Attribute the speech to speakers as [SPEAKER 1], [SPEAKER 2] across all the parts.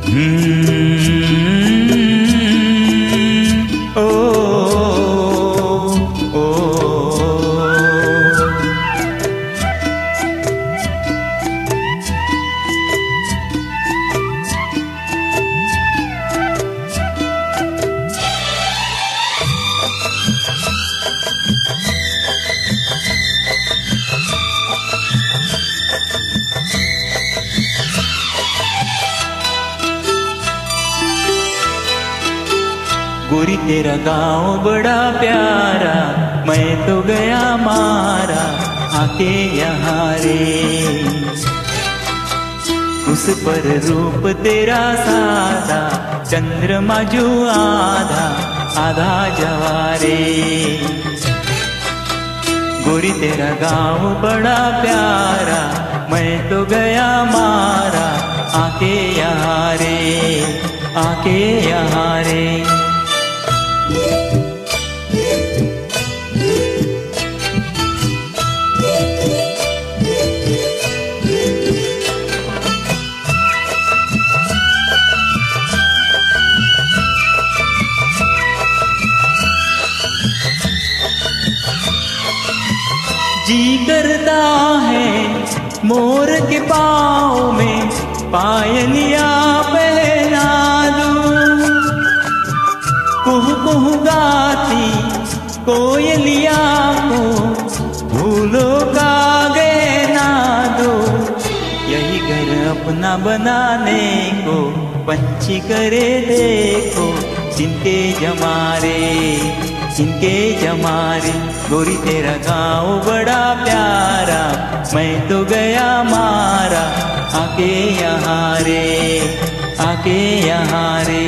[SPEAKER 1] ओ ओ गोरी तेरा गाँव बड़ा प्यारा, मैं तो गया मारा आके यहाँ रे। उस पर रूप तेरा सादा, चंद्रमा जो आधा आधा जवारे। गोरी तेरा गाँव बड़ा प्यारा, मैं तो गया मारा आके यहाँ रे, आके यहाँ रे। जी करता है मोर के पाँव में पायलिया पहना दूं, कुहू कुहू गाती कोयलिया को फूलों का गहना दो। यही घर अपना बनाने को पंछी करे देखो, जिनके जमारे जिनके जमारे। गोरी तेरा गाँव बड़ा प्यारा, मैं तो गया मारा आके यहाँ रे, आके यहाँ रे।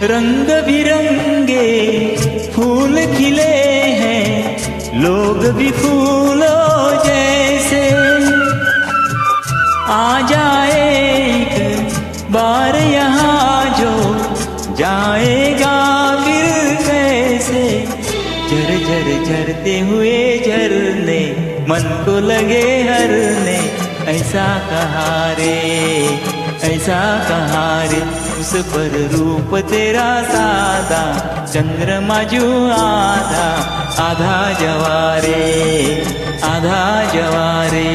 [SPEAKER 1] रंग बिरंगे फूल खिले हैं, लोग भी फूलों जैसे। आ जाए एक बार यहाँ जो, जाएगा फिर कैसे। झर झर झरते हुए झरने मन को लगे हरने, ऐसा कहा रे, ऐसा कहा रे। उस पर रूप तेरा सादा, चंद्रमा जो आधा आधा जवारे, आधा जवारे।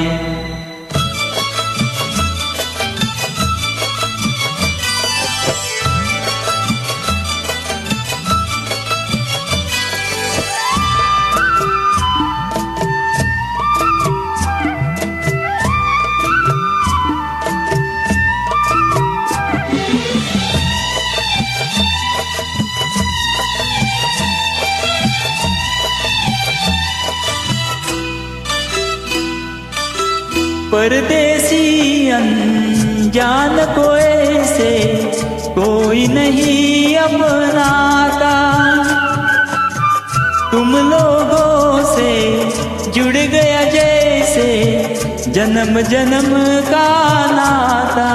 [SPEAKER 1] परदेसी अनजान को ऐसे कोई नहीं अपनाता, तुम लोगों से जुड़ गया जैसे जन्म जन्म का नाता।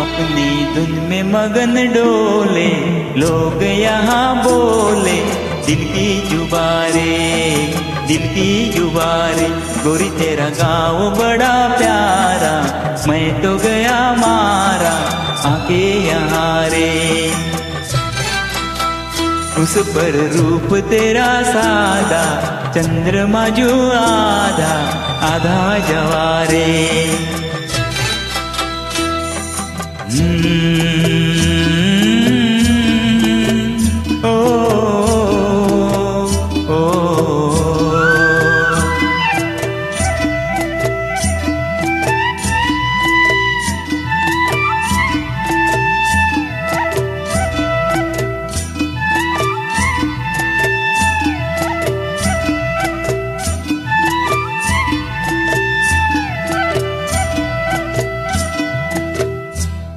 [SPEAKER 1] अपनी धुन में मगन डोले लोग यहाँ बोले, दिल की जुबारे, दिल की जुबारे। गोरी तेरा गाँव बड़ा प्यारा, मैं तो गया मारा आके यहाँ रे। उस पर रूप तेरा सादा, चंद्रमा जो आधा आधा जवारे।